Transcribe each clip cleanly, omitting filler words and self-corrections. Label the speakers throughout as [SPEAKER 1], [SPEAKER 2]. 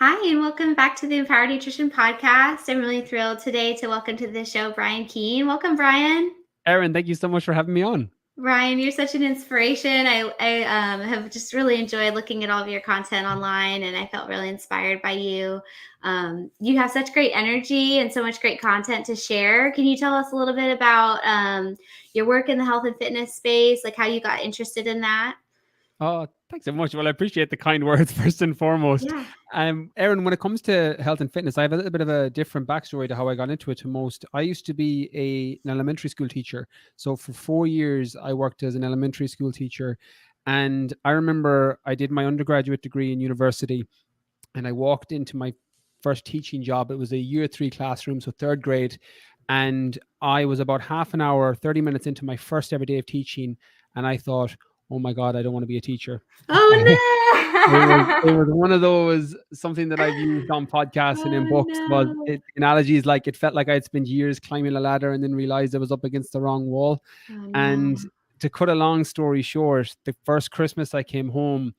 [SPEAKER 1] Hi, and welcome back to the Empowered Nutrition Podcast. I'm really thrilled today to welcome to the show Brian Keane. Welcome, Brian.
[SPEAKER 2] Erin, thank you so much for having me on.
[SPEAKER 1] Brian, you're such an inspiration. I have just really enjoyed looking at all of your content online, and I felt really inspired by you. You have such great energy and so much great content to share. Can you tell us a little bit about your work in the health and fitness space, like how you got interested in that?
[SPEAKER 2] Oh, thanks so much. Well, I appreciate the kind words first and foremost.
[SPEAKER 1] Yeah.
[SPEAKER 2] Erin, when it comes to health and fitness, I have a little bit of a different backstory to how I got into it to most. I used to be an elementary school teacher. So for 4 years, I worked as an elementary school teacher. And I remember I did my undergraduate degree in university and I walked into my first teaching job. It was a year 3 classroom, so third grade. And I was about half an hour, 30 minutes into my first ever day of teaching. And I thought, oh my God, I don't want to be a teacher. It was
[SPEAKER 1] Oh
[SPEAKER 2] one of those, something that I've used on podcasts and in
[SPEAKER 1] Oh
[SPEAKER 2] books, was
[SPEAKER 1] no.
[SPEAKER 2] it analogies like it felt like I'd spent years climbing a ladder and then realized I was up against the wrong wall.
[SPEAKER 1] Oh
[SPEAKER 2] And
[SPEAKER 1] no.
[SPEAKER 2] to cut a long story short, the first Christmas I came home,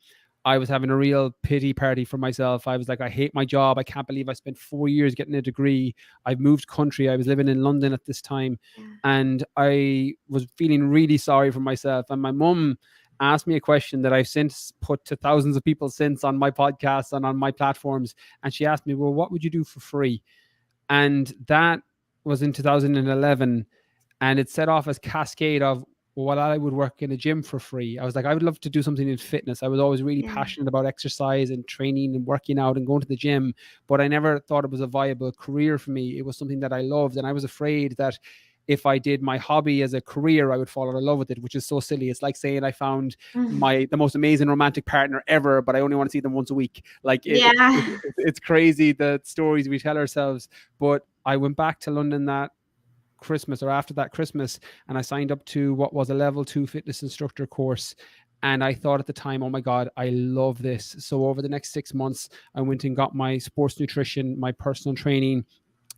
[SPEAKER 2] I was having a real pity party for myself. I was like, I hate my job. I can't believe I spent 4 years getting a degree. I've moved country. I was living in London at this time.
[SPEAKER 1] Yeah.
[SPEAKER 2] And I was feeling really sorry for myself. And my mum asked me a question that I've since put to thousands of people since on my podcasts and on my platforms. And she asked me, well, what would you do for free? And that was in 2011. And it set off a cascade of, well, I would work in a gym for free. I was like, I would love to do something in fitness. I was always really
[SPEAKER 1] Yeah.
[SPEAKER 2] passionate about exercise and training and working out and going to the gym, but I never thought it was a viable career for me. It was something that I loved. And I was afraid that if I did my hobby as a career, I would fall out of love with it, which is so silly. It's like saying I found the most amazing romantic partner ever, but I only want to see them once a week. Like
[SPEAKER 1] Yeah.
[SPEAKER 2] it's crazy the stories we tell ourselves. But I went back to London that Christmas, or after that Christmas, and I signed up to what was a level 2 fitness instructor course. And I thought at the time, oh my God, I love this. So over the next 6 months, I went and got my sports nutrition, my personal training.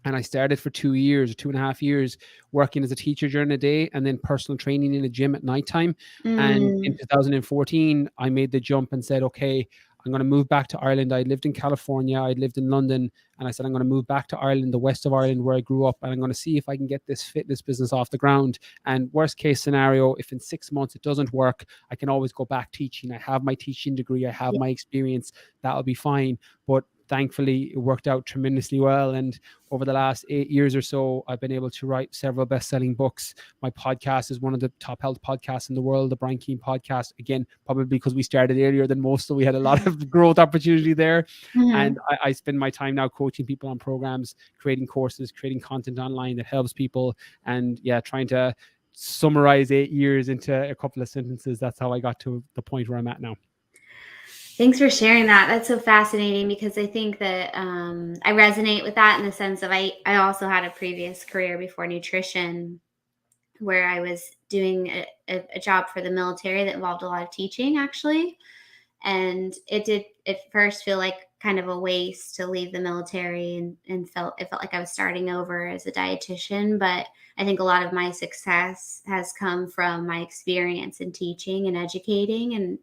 [SPEAKER 2] And I started for 2 years, 2.5 years, working as a teacher during the day and then personal training in a gym at nighttime. And in
[SPEAKER 1] Mm.
[SPEAKER 2] 2014, I made the jump and said, okay, I'm going to move back to Ireland. I lived in California, I'd lived in London, and I said, I'm going to move back to Ireland, the west of Ireland where I grew up, and I'm going to see if I can get this fitness business off the ground. And worst case scenario, if in 6 months it doesn't work, I can always go back teaching. I have my teaching degree, I have
[SPEAKER 1] Yeah.
[SPEAKER 2] my experience, that'll be fine. But thankfully, it worked out tremendously well. And over the last 8 years or so, I've been able to write several best-selling books. My podcast is one of the top health podcasts in the world, the Brian Keane podcast. Again, probably because we started earlier than most, so we had a lot of growth opportunity there.
[SPEAKER 1] Mhm.
[SPEAKER 2] And I spend my time now coaching people on programs, creating courses, creating content online that helps people, and yeah, trying to summarize 8 years into a couple of sentences. That's how I got to the point where I'm at now.
[SPEAKER 1] Thanks for sharing that. That's so fascinating because I think that I resonate with that in the sense of I also had a previous career before nutrition where I was doing a job for the military that involved a lot of teaching, actually. And it did at first feel like kind of a waste to leave the military, and it felt like I was starting over as a dietitian. But I think a lot of my success has come from my experience in teaching and educating. And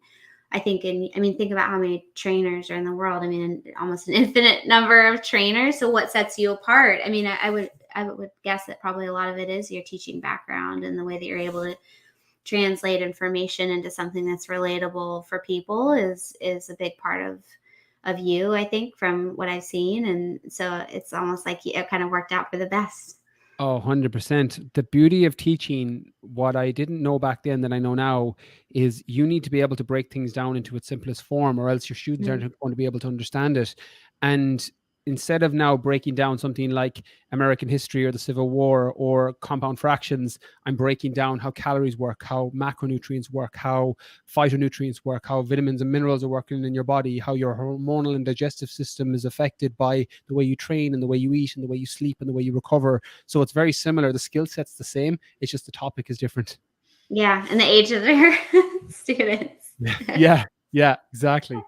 [SPEAKER 1] I mean, think about how many trainers are in the world. I mean, almost an infinite number of trainers. So what sets you apart? I mean, I would guess that probably a lot of it is your teaching background and the way that you're able to translate information into something that's relatable for people is a big part of you, I think, from what I've seen. And so it's almost like it kind of worked out for the best.
[SPEAKER 2] Oh, 100%. The beauty of teaching, what I didn't know back then that I know now, is you need to be able to break things down into its simplest form, or else your students
[SPEAKER 1] Mm.
[SPEAKER 2] aren't going to be able to understand it. And instead of now breaking down something like American history or the Civil War or compound fractions, I'm breaking down how calories work, how macronutrients work, how phytonutrients work, how vitamins and minerals are working in your body, how your hormonal and digestive system is affected by the way you train and the way you eat and the way you sleep and the way you recover. So it's very similar. The skill set's the same. It's just the topic is different.
[SPEAKER 1] Yeah, and the age of their students.
[SPEAKER 2] Yeah, yeah, exactly.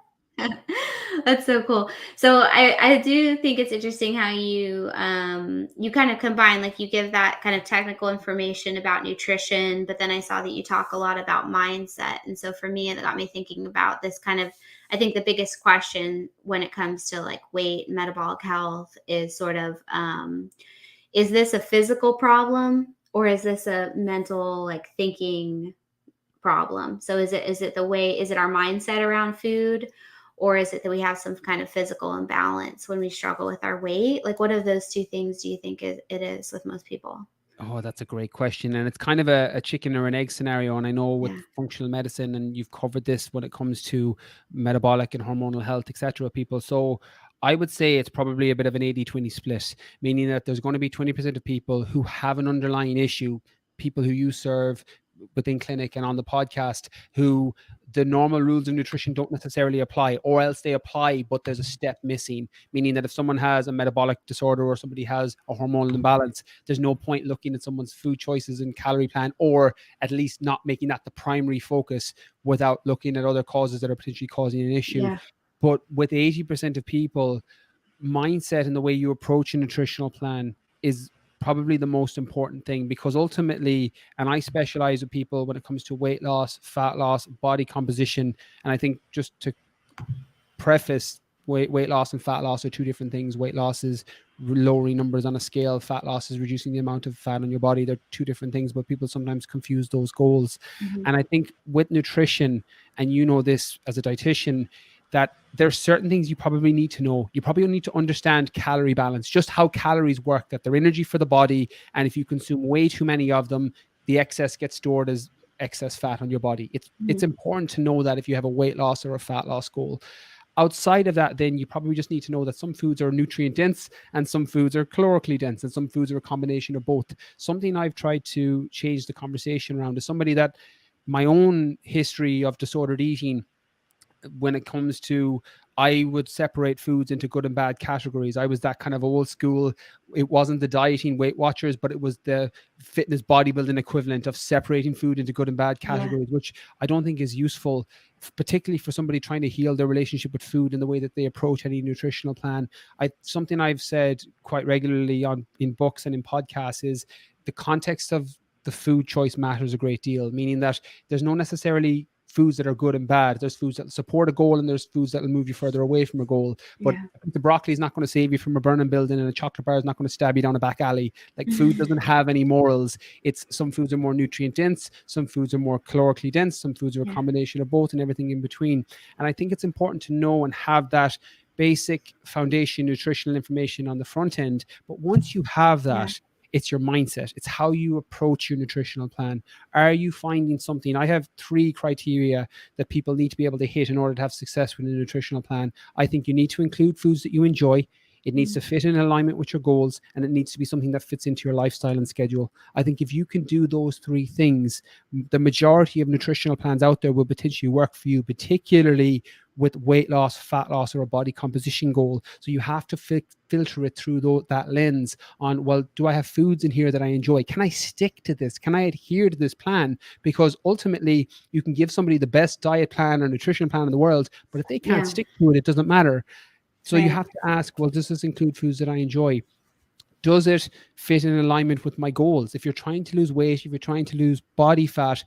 [SPEAKER 1] That's so cool. So I do think it's interesting how you kind of combine, like you give that kind of technical information about nutrition, but then I saw that you talk a lot about mindset. And so for me, it got me thinking about this kind of I think the biggest question when it comes to like weight, metabolic health is sort of, is this a physical problem or is this a mental like thinking problem? So is it the way, is it our mindset around food, or is it that we have some kind of physical imbalance when we struggle with our weight? Like, what of those two things do you think it is with most people?
[SPEAKER 2] Oh, that's a great question. And it's kind of a chicken or an egg scenario. And I know with
[SPEAKER 1] Yeah.
[SPEAKER 2] functional medicine, and you've covered this when it comes to metabolic and hormonal health, etc. people. So I would say it's probably a bit of an 80-20 split, meaning that there's going to be 20% of people who have an underlying issue, people who you serve within clinic and on the podcast, who the normal rules of nutrition don't necessarily apply, or else they apply, but there's a step missing. Meaning that if someone has a metabolic disorder or somebody has a hormonal imbalance, there's no point looking at someone's food choices and calorie plan, or at least not making that the primary focus without looking at other causes that are potentially causing an issue.
[SPEAKER 1] Yeah.
[SPEAKER 2] But with 80% of people, mindset and the way you approach a nutritional plan is probably the most important thing, because ultimately, and I specialize with people when it comes to weight loss, fat loss, body composition. And I think just to preface, weight loss and fat loss are two different things. Weight loss is lowering numbers on a scale, fat loss is reducing the amount of fat on your body. They're two different things, but people sometimes confuse those goals.
[SPEAKER 1] Mm-hmm.
[SPEAKER 2] And I think with nutrition, and you know this as a dietitian, that there's certain things you probably need to know. You probably need to understand calorie balance, just how calories work, that they're energy for the body. And if you consume way too many of them, the excess gets stored as excess fat on your body. It's important to know that if you have a weight loss or a fat loss goal. Outside of that, then you probably just need to know that some foods are nutrient dense and some foods are calorically dense and some foods are a combination of both. Something I've tried to change the conversation around is somebody that my own history of disordered eating, when it comes to, I would separate foods into good and bad categories. I was that kind of old school. It wasn't the dieting Weight Watchers, but it was the fitness bodybuilding equivalent of separating food into good and bad
[SPEAKER 1] Yeah.
[SPEAKER 2] categories, which I don't think is useful, particularly for somebody trying to heal their relationship with food and the way that they approach any nutritional plan. Something I've said quite regularly in books and in podcasts is the context of the food choice matters a great deal, meaning that there's no necessarily foods that are good and bad. There's foods that support a goal and there's foods that will move you further away from a goal. But
[SPEAKER 1] Yeah.
[SPEAKER 2] the broccoli is not going to save you from a burning building, and a chocolate bar is not going to stab you down a back alley. Like, food doesn't have any morals. It's some foods are more nutrient dense, some foods are more calorically dense, some foods are a
[SPEAKER 1] Yeah.
[SPEAKER 2] combination of both, and everything in between. And I think it's important to know and have that basic foundation nutritional information on the front end. But once you have
[SPEAKER 1] Yeah.
[SPEAKER 2] that, it's your mindset. It's how you approach your nutritional plan. Are you finding something? I have 3 criteria that people need to be able to hit in order to have success with a nutritional plan. I think you need to include foods that you enjoy. It needs to fit in alignment with your goals, and it needs to be something that fits into your lifestyle and schedule. I think if you can do those 3 things, the majority of nutritional plans out there will potentially work for you, particularly with weight loss, fat loss, or a body composition goal. So you have to filter it through that lens on, well, do I have foods in here that I enjoy? Can I stick to this? Can I adhere to this plan? Because ultimately, you can give somebody the best diet plan or nutrition plan in the world, but if they can't
[SPEAKER 1] Yeah.
[SPEAKER 2] stick to it, it doesn't matter. So you
[SPEAKER 1] Right.
[SPEAKER 2] have to ask, well, does this include foods that I enjoy? Does it fit in alignment with my goals? If you're trying to lose weight, if you're trying to lose body fat,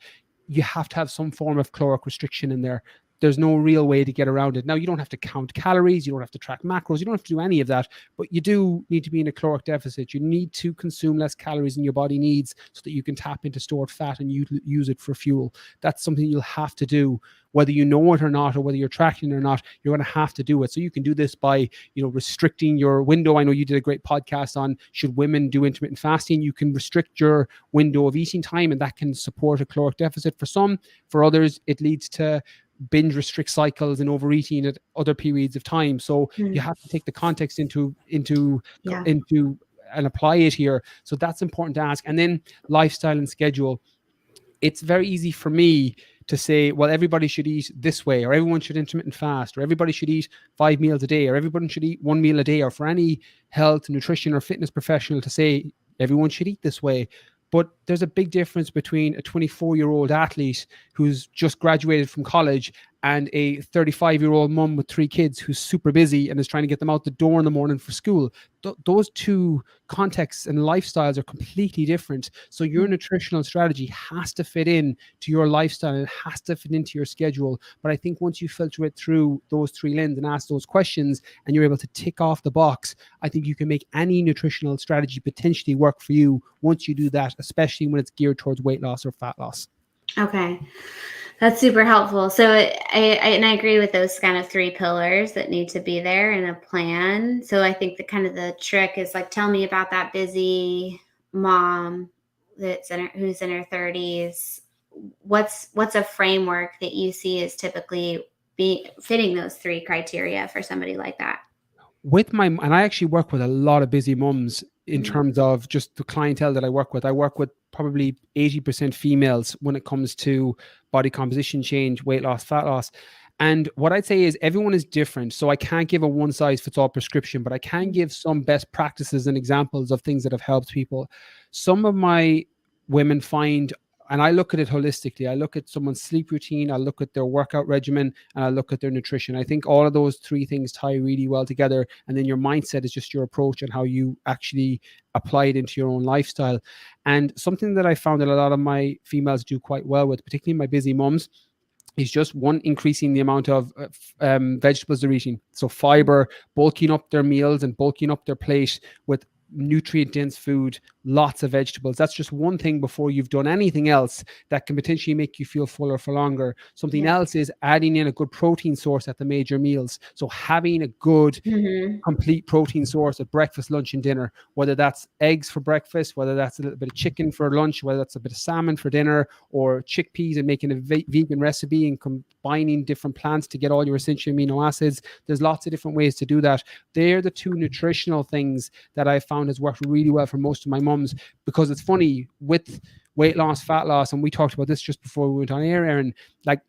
[SPEAKER 2] you have to have some form of caloric restriction in there. There's no real way to get around it. Now, you don't have to count calories, you don't have to track macros, you don't have to do any of that, but you do need to be in a caloric deficit. You need to consume less calories than your body needs so that you can tap into stored fat and use it for fuel. That's something you'll have to do, whether you know it or not, or whether you're tracking it or not. You're going to have to do it. So you can do this by, restricting your window. I know you did a great podcast on should women do intermittent fasting. You can restrict your window of eating time, and that can support a caloric deficit for some. For others, it leads to binge restrict cycles and overeating at other periods of time. So you have to take the context into
[SPEAKER 1] Yeah.
[SPEAKER 2] and apply it here. So that's important to ask. And then lifestyle and schedule. It's very easy for me to say, well, everybody should eat this way, or everyone should intermittent fast, or everybody should eat 5 meals a day, or everyone should eat 1 meal a day, or for any health, nutrition, or fitness professional to say everyone should eat this way. But there's a big difference between a 24-year-old athlete who's just graduated from college and a 35-year-old mom with 3 kids who's super busy and is trying to get them out the door in the morning for school. Those two contexts and lifestyles are completely different. So your
[SPEAKER 1] Mhm.
[SPEAKER 2] nutritional strategy has to fit in to your lifestyle, and it has to fit into your schedule. But I think once you filter it through those 3 lenses and ask those questions, and you're able to tick off the box, I think you can make any nutritional strategy potentially work for you once you do that, especially when it's geared towards weight loss or fat loss.
[SPEAKER 1] Okay. That's super helpful. So and I agree with those kind of 3 pillars that need to be there in a plan. So I think the kind of the trick is like, tell me about that busy mom who's in her 30s. What's a framework that you see is typically be fitting those 3 criteria for somebody like that?
[SPEAKER 2] And I actually work with a lot of busy mums in
[SPEAKER 1] Mhm.
[SPEAKER 2] terms of just the clientele that I work with. I work with probably 80% females when it comes to body composition change, weight loss, fat loss. And what I'd say is everyone is different. So I can't give a one size fits all prescription, but I can give some best practices and examples of things that have helped people. Some of my women find, and I look at it holistically. I look at someone's sleep routine, I look at their workout regimen, and I look at their nutrition. I think all of those 3 things tie really well together. And then your mindset is just your approach and how you actually apply it into your own lifestyle. And something that I found that a lot of my females do quite well with, particularly my busy moms, is just one, increasing the amount of vegetables they're eating. So fiber, bulking up their meals and bulking up their plate with nutrient dense food, lots of vegetables. That's just one thing before you've done anything else that can potentially make you feel fuller for longer. Something
[SPEAKER 1] Yeah.
[SPEAKER 2] else is adding in a good protein source at the major meals. So having a good
[SPEAKER 1] Hmm.
[SPEAKER 2] complete protein source at breakfast, lunch, and dinner, whether that's eggs for breakfast, whether that's a little bit of chicken for lunch, whether that's a bit of salmon for dinner, or chickpeas and making a vegan recipe and combining different plants to get all your essential amino acids. There's lots of different ways to do that. They're the 2 nutritional things that I found has worked really well for most of my mums, because it's funny with weight loss, fat loss, and we talked about this just before we went on air, Erin, like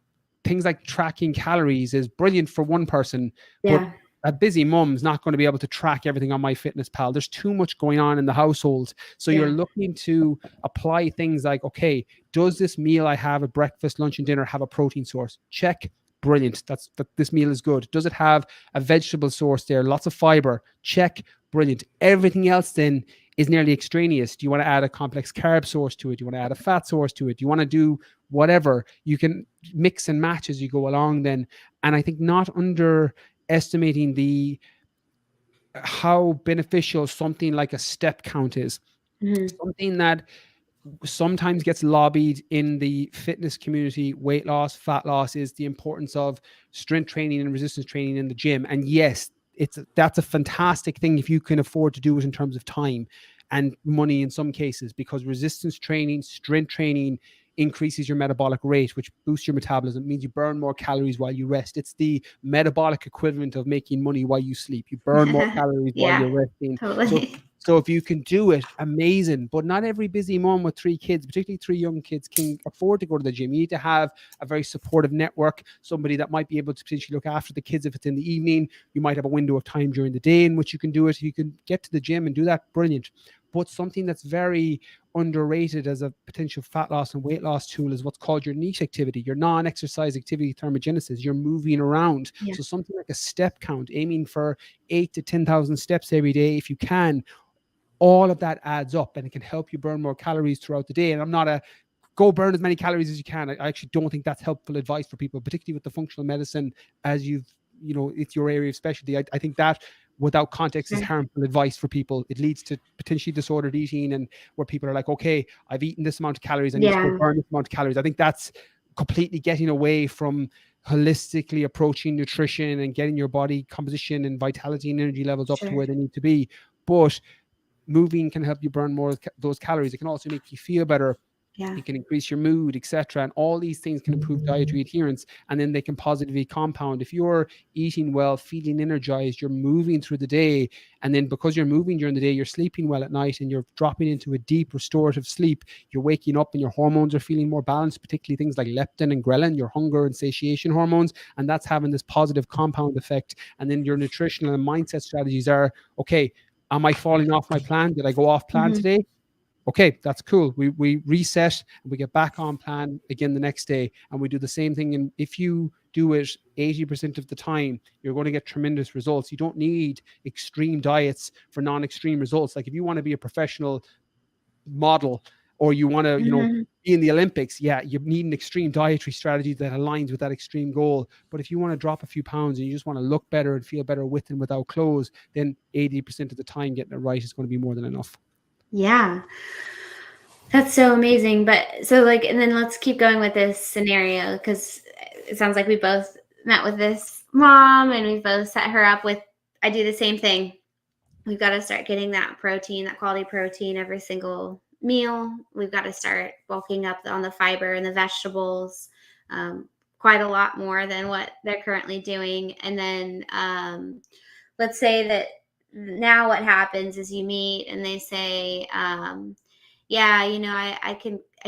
[SPEAKER 2] things like tracking calories is brilliant for one person, but
[SPEAKER 1] Yeah.
[SPEAKER 2] a busy mum's not going to be able to track everything on MyFitnessPal. There's too much going on in the household. So you're
[SPEAKER 1] Yeah.
[SPEAKER 2] looking to apply things like, okay, does this meal I have at breakfast, lunch, and dinner have a protein source? Check. Brilliant. This meal is good. Does it have a vegetable source there? Lots of fiber. Check. Brilliant. Everything else then is nearly extraneous. Do you want to add a complex carb source to it? Do you want to add a fat source to it? Do you want to do whatever? You can mix and match as you go along then. And I think not underestimating the how beneficial something like a step count is.
[SPEAKER 1] Hmm.
[SPEAKER 2] Something that sometimes gets lobbied in the fitness community, weight loss, fat loss, is the importance of strength training and resistance training in the gym. And yes, that's a fantastic thing if you can afford to do it in terms of time and money in some cases, because resistance training, strength training increases your metabolic rate, which boosts your metabolism. It means you burn more calories while you rest. It's the metabolic equivalent of making money while you sleep. You burn more calories while
[SPEAKER 1] Yeah.
[SPEAKER 2] you're resting. So
[SPEAKER 1] Totally.
[SPEAKER 2] so if you can do it, amazing. But not every busy mom with 3 kids, particularly 3 young kids, can afford to go to the gym. You need to have a very supportive network, somebody that might be able to potentially look after the kids if it's in the evening. You might have a window of time during the day in which you can do it. You can get to the gym and do that, brilliant. But something that's very underrated as a potential fat loss and weight loss tool is what's called your NEAT activity, your non-exercise activity thermogenesis. You're moving around.
[SPEAKER 1] Yeah.
[SPEAKER 2] So something like a step count, aiming for 8 to 10,000 steps every day if you can, all of that adds up and it can help you burn more calories throughout the day. And I'm not a go burn as many calories as you can. I actually don't think that's helpful advice for people, particularly with the functional medicine, as it's your area of specialty. I think that without context is
[SPEAKER 1] Sure.
[SPEAKER 2] harmful advice for people. It leads to potentially disordered eating, and where people are like, okay, I've eaten this amount of calories, I need to go
[SPEAKER 1] Yeah.
[SPEAKER 2] burn this amount of calories. I think that's completely getting away from holistically approaching nutrition and getting your body composition and vitality and energy levels up to
[SPEAKER 1] Sure.
[SPEAKER 2] where they need to be. But moving can help you burn more of those calories. It can also make you feel better.
[SPEAKER 1] Yeah.
[SPEAKER 2] It can increase your mood, etc. And all these things can improve dietary adherence, and then they can positively compound. If you're eating well, feeling energized, you're moving through the day, and then because you're moving during the day, you're sleeping well at night, and you're dropping into a deep restorative sleep. You're waking up, and your hormones are feeling more balanced, particularly things like leptin and ghrelin, your hunger and satiation hormones, and that's having this positive compound effect. And then your nutritional and mindset strategies are, okay, am I falling off my plan? Did I go off plan
[SPEAKER 1] Hmm.
[SPEAKER 2] today? Okay, that's cool. We reset and we get back on plan again the next day, and we do the same thing. And if you do it 80% of the time, you're going to get tremendous results. You don't need extreme diets for non-extreme results. Like if you want to be a professional model, or you want to,
[SPEAKER 1] Mhm.
[SPEAKER 2] be in the Olympics, yeah, you need an extreme dietary strategy that aligns with that extreme goal. But if you want to drop a few pounds and you just want to look better and feel better with and without clothes, then 80% of the time getting it right is going to be more than enough.
[SPEAKER 1] Yeah. That's so amazing. But so like, and then let's keep going with this scenario because it sounds like we both met with this mom and we both set her up with, I do the same thing. We've got to start getting that protein, that quality protein every single meal. We've got to start bulking up on the fiber and the vegetables, quite a lot more than what they're currently doing. And then let's say that now what happens is you meet and they say, yeah, I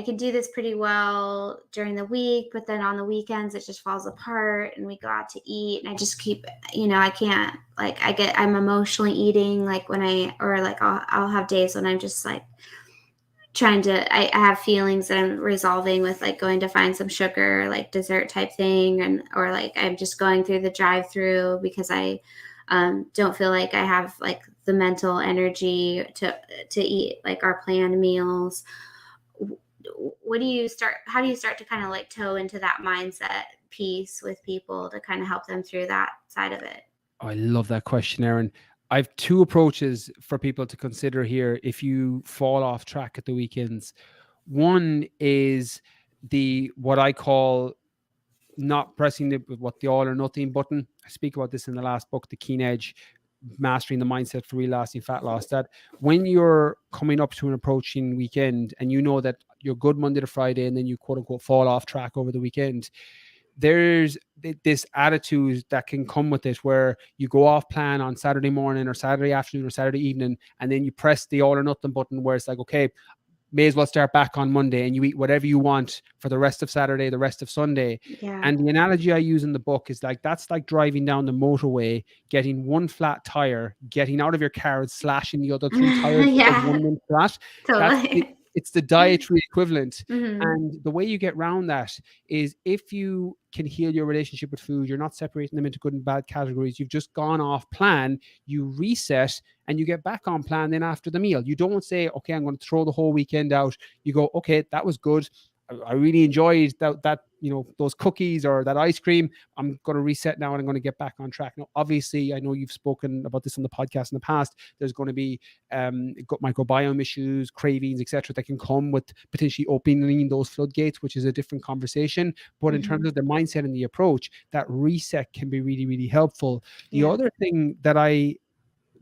[SPEAKER 1] can do this pretty well during the week, but then on the weekends it just falls apart and we go out to eat and I just keep, I can't, like, I'm emotionally eating, like when I'll have days when I'm just like I have feelings that I'm resolving with, like going to find some sugar, like dessert type thing. Or like, I'm just going through the drive through because I don't feel like I have like the mental energy to eat like our planned meals. How do you start to kind of like toe into that mindset piece with people to kind of help them through that side of it?
[SPEAKER 2] I love that question, Erin. I have two approaches for people to consider here if you fall off track at the weekends. One is the what I call not pressing the all or nothing button. I speak about this in the last book, The Keane Edge, Mastering the Mindset for Real Lasting Fat Loss. That when you're coming up to an approaching weekend and you know that you're good Monday to Friday and then you quote unquote fall off track over the weekend, there's this attitude that can come with it where you go off plan on Saturday morning or Saturday afternoon or Saturday evening, and then you press the all or nothing button where it's like, okay, may as well start back on Monday, and you eat whatever you want for the rest of Saturday, the rest of Sunday.
[SPEAKER 1] Yeah.
[SPEAKER 2] And the analogy I use in the book is like, that's like driving down the motorway, getting one flat tire, getting out of your car and slashing the other three tires because
[SPEAKER 1] Yeah,
[SPEAKER 2] one went flat.
[SPEAKER 1] totally.
[SPEAKER 2] It's the dietary equivalent.
[SPEAKER 1] Hmm.
[SPEAKER 2] And the way you get around that is if you can heal your relationship with food, you're not separating them into good and bad categories. You've just gone off plan, you reset, and you get back on plan then after the meal. You don't say, okay, I'm going to throw the whole weekend out. You go, okay, that was good. I really enjoyed that those cookies or that ice cream. I'm going to reset now and I'm going to get back on track. Now, obviously, I know you've spoken about this on the podcast in the past. There's going to be microbiome issues, cravings, etc., that can come with potentially opening those floodgates, which is a different conversation. But in terms
[SPEAKER 1] Hmm.
[SPEAKER 2] of the mindset and the approach, that reset can be really, really helpful. The
[SPEAKER 1] Yeah.
[SPEAKER 2] other thing that I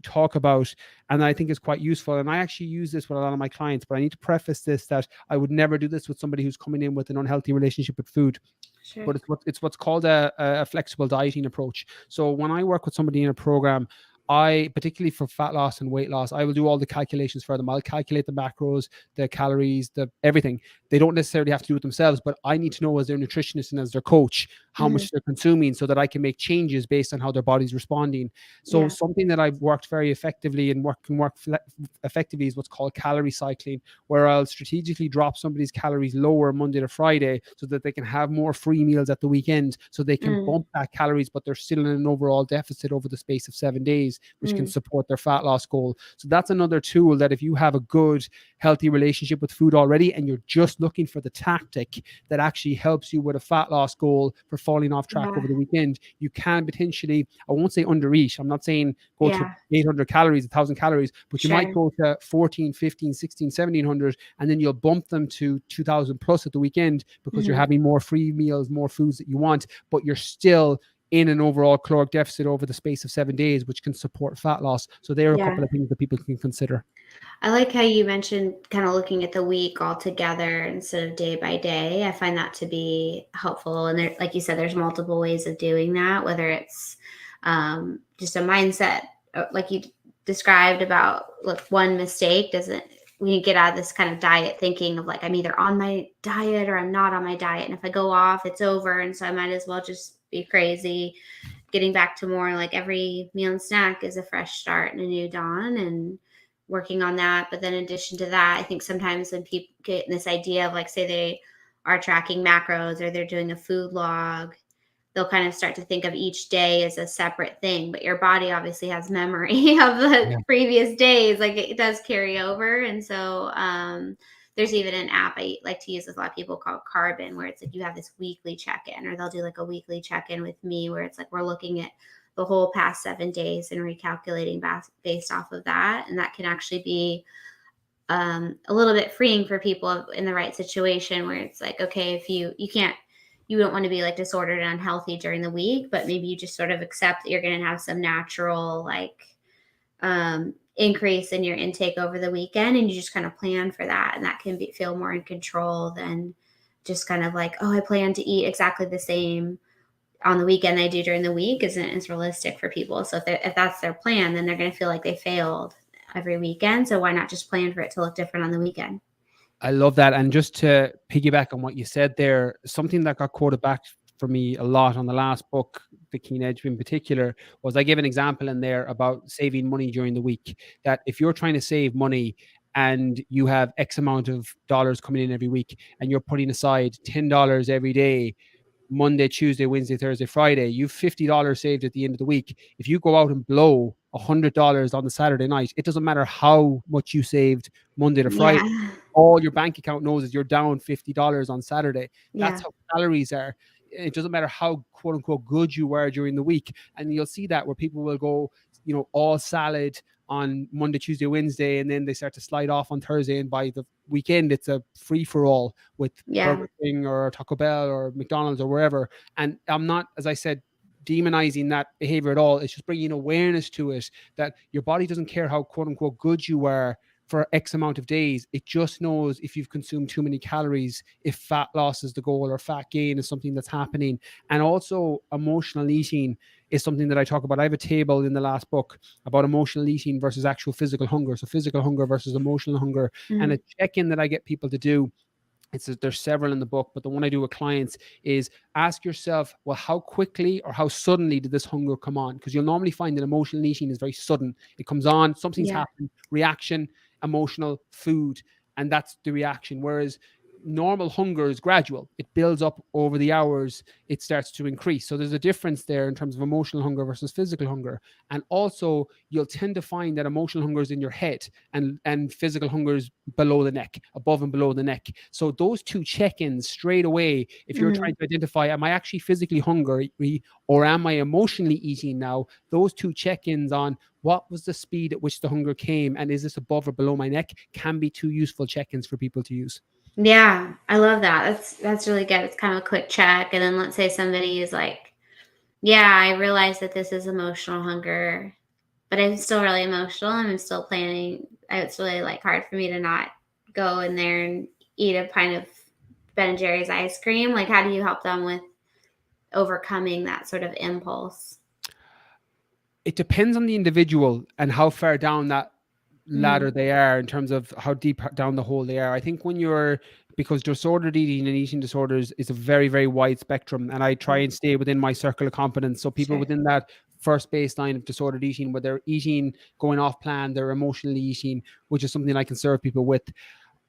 [SPEAKER 2] talk about, and I think is quite useful, and I actually use this with a lot of my clients, but I need to preface this that I would never do this with somebody who's coming in with an unhealthy relationship with food.
[SPEAKER 1] Sure.
[SPEAKER 2] But it's what's called a flexible dieting approach. So when I work with somebody in a program, I, particularly for fat loss and weight loss, I will do all the calculations for them. I'll calculate the macros, the calories, the everything. They don't necessarily have to do it themselves, but I need to know as their nutritionist and as their coach how
[SPEAKER 1] Hmm.
[SPEAKER 2] much they're consuming so that I can make changes based on how their body's responding. So
[SPEAKER 1] Yeah.
[SPEAKER 2] something that I've worked very effectively and can work effectively is what's called calorie cycling, where I'll strategically drop somebody's calories lower Monday to Friday so that they can have more free meals at the weekend, so they can
[SPEAKER 1] Mm.
[SPEAKER 2] bump that calories, but they're still in an overall deficit over the space of 7 days, which can
[SPEAKER 1] Mm.
[SPEAKER 2] support their fat loss goal. So that's another tool that if you have a good, healthy relationship with food already and you're just looking for the tactic that actually helps you with a fat loss goal for falling off track
[SPEAKER 1] Yeah.
[SPEAKER 2] over the weekend, you can potentially, I won't say undereat. I'm not saying go to
[SPEAKER 1] Yeah.
[SPEAKER 2] 800 calories, 1,000 calories, but you might
[SPEAKER 1] Sure.
[SPEAKER 2] go to 14, 15, 16, 1700, and then you'll bump them to 2,000 plus at the weekend because you're
[SPEAKER 1] Hmm.
[SPEAKER 2] having more free meals, more foods that you want, but you're still in an overall caloric deficit over the space of 7 days, which can support fat loss. So there are a
[SPEAKER 1] Yeah.
[SPEAKER 2] couple of things that people can consider.
[SPEAKER 1] I like how you mentioned kind of looking at the week all together instead of day by day. I find that to be helpful. And there, like you said, there's multiple ways of doing that, whether it's just a mindset, like you described about, look, one mistake doesn't, we get out of this kind of diet thinking of like, I'm either on my diet or I'm not on my diet. And if I go off, it's over. And so I might as well just be crazy. Getting back to more like every meal and snack is a fresh start and a new dawn, and working on that. But then in addition to that, I think sometimes when people get in this idea of like, say they are tracking macros or they're doing a food log, they'll kind of start to think of each day as a separate thing, but your body obviously has memory of the
[SPEAKER 2] Yeah.
[SPEAKER 1] previous days. Like it does carry over. And so there's even an app I like to use with a lot of people called Carbon, where it's like you have this weekly check-in, or they'll do like a weekly check-in with me where it's like we're looking at the whole past 7 days and recalculating based off of that. And that can actually be a little bit freeing for people in the right situation, where it's like, okay, if you can't, you don't want to be like disordered and unhealthy during the week, but maybe you just sort of accept that you're going to have some natural like increase in your intake over the weekend, and you just kind of plan for that, and that can feel more in control than just kind of like, oh, I plan to eat exactly the same on the weekend I do during the week isn't as realistic for people. So if that's their plan, then they're going to feel like they failed every weekend. So why not just plan for it to look different on the weekend?
[SPEAKER 2] I love that. And just to piggyback on what you said there, something that got quoted back for me a lot on the last book, The Keen Edge in particular, was I gave an example in there about saving money during the week. That if you're trying to save money and you have X amount of dollars coming in every week and you're putting aside $10 every day, Monday, Tuesday, Wednesday, Thursday, Friday, you've $50 saved at the end of the week. If you go out and blow $100 on the Saturday night, it doesn't matter how much you saved Monday to Friday.
[SPEAKER 1] Yeah.
[SPEAKER 2] All your bank account knows is you're down $50 on Saturday. That's
[SPEAKER 1] Yeah.
[SPEAKER 2] how calories are. It doesn't matter how quote unquote good you were during the week. And you'll see that where people will go, all salad on Monday, Tuesday, Wednesday, and then they start to slide off on Thursday. And by the weekend, it's a free for all with
[SPEAKER 1] Yeah.
[SPEAKER 2] Burger King or Taco Bell or McDonald's or wherever. And I'm not, as I said, demonizing that behavior at all. It's just bringing awareness to it that your body doesn't care how quote unquote good you were for X amount of days. It just knows if you've consumed too many calories, if fat loss is the goal or fat gain is something that's happening. And also emotional eating is something that I talk about. I have a table in the last book about emotional eating versus actual physical hunger. So physical hunger versus emotional hunger. And
[SPEAKER 1] Mhm.
[SPEAKER 2] a check-in that I get people to do, there's several in the book, but the one I do with clients is ask yourself, well, how quickly or how suddenly did this hunger come on? Because you'll normally find that emotional eating is very sudden. It comes on, something's
[SPEAKER 1] Yeah.
[SPEAKER 2] happened, reaction, emotional, food, and that's the reaction. Whereas normal hunger is gradual. It builds up over the hours, it starts to increase. So there's a difference there in terms of emotional hunger versus physical hunger. And also you'll tend to find that emotional hunger is in your head and physical hunger is below the neck, above and below the neck. So those two check-ins straight away, if you're
[SPEAKER 1] Mhm.
[SPEAKER 2] trying to identify, am I actually physically hungry or am I emotionally eating now? Those two check-ins on what was the speed at which the hunger came and is this above or below my neck can be two useful check-ins for people to use.
[SPEAKER 1] Yeah, I love that. That's really good. It's kind of a quick check, and then let's say somebody is like, "Yeah, I realize that this is emotional hunger, but I'm still really emotional, and I'm still planning. It's really like hard for me to not go in there and eat a pint of Ben and Jerry's ice cream." Like, how do you help them with overcoming that sort of impulse?
[SPEAKER 2] It depends on the individual and how far down that ladder
[SPEAKER 1] Mhm.
[SPEAKER 2] they are in terms of how deep down the hole they are. I think when you're because disordered eating and eating disorders is a very, very wide spectrum. And I try
[SPEAKER 1] Mhm.
[SPEAKER 2] and stay within my circle of competence. So people
[SPEAKER 1] Sure.
[SPEAKER 2] within that first baseline of disordered eating, where they're eating, going off plan, they're emotionally eating, which is something I can serve people with.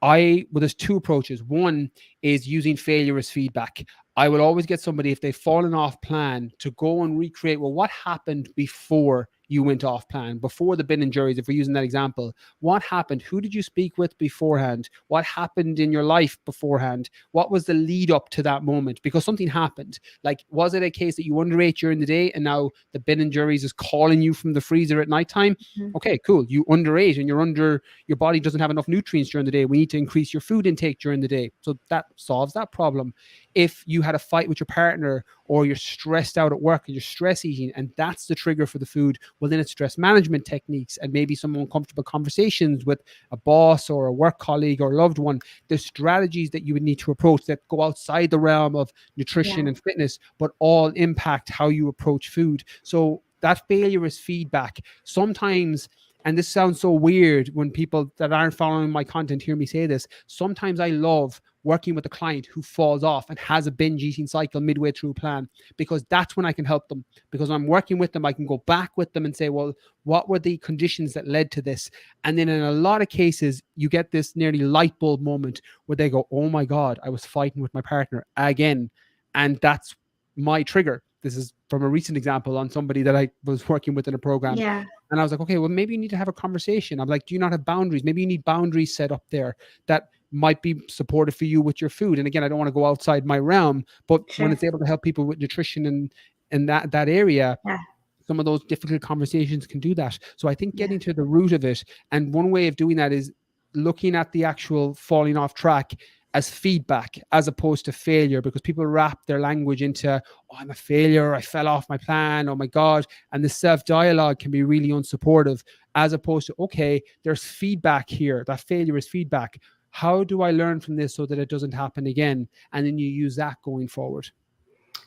[SPEAKER 2] Well, there's two approaches. One is using failure as feedback. I will always get somebody, if they've fallen off plan, to go and recreate, well, what happened before you went off plan, before the Ben and Jerry's, if we're using that example? What happened? Who did you speak with beforehand? What happened in your life beforehand? What was the lead up to that moment? Because something happened. Like, was it a case that you underate during the day and now the Ben and Jerry's is calling you from the freezer at nighttime?
[SPEAKER 1] Mhm.
[SPEAKER 2] Okay, cool. You underate and your body doesn't have enough nutrients during the day. We need to increase your food intake during the day. So that solves that problem. If you had a fight with your partner or you're stressed out at work and you're stress eating and that's the trigger for the food, well, then it's stress management techniques and maybe some uncomfortable conversations with a boss or a work colleague or loved one. There's strategies that you would need to approach that go outside the realm of nutrition
[SPEAKER 1] Yeah.
[SPEAKER 2] and fitness, but all impact how you approach food. So that failure is feedback. Sometimes, and this sounds so weird when people that aren't following my content hear me say this, sometimes I love working with a client who falls off and has a binge eating cycle midway through a plan, because that's when I can help them. Because when I'm working with them, I can go back with them and say, well, what were the conditions that led to this? And then in a lot of cases, you get this nearly light bulb moment where they go, oh my God, I was fighting with my partner again. And that's my trigger. this is from a recent example on somebody that I was working with in a program.
[SPEAKER 1] Yeah.
[SPEAKER 2] And I was like, okay, well, maybe you need to have a conversation. I'm like, do you not have boundaries? Maybe you need boundaries set up there that might be supportive for you with your food. And again, I don't want to go outside my realm, but when
[SPEAKER 1] Sure.
[SPEAKER 2] it's able to help people with nutrition and that area,
[SPEAKER 1] Yeah.
[SPEAKER 2] some of those difficult conversations can do that. So I think
[SPEAKER 1] Yeah.
[SPEAKER 2] getting to the root of it, and one way of doing that is looking at the actual falling off track as feedback as opposed to failure, because people wrap their language into, oh, I'm a failure, I fell off my plan, oh my God. And the self dialogue can be really unsupportive, as opposed to, okay, there's feedback here. That failure is feedback. How do I learn from this so that it doesn't happen again? And then you use that going forward.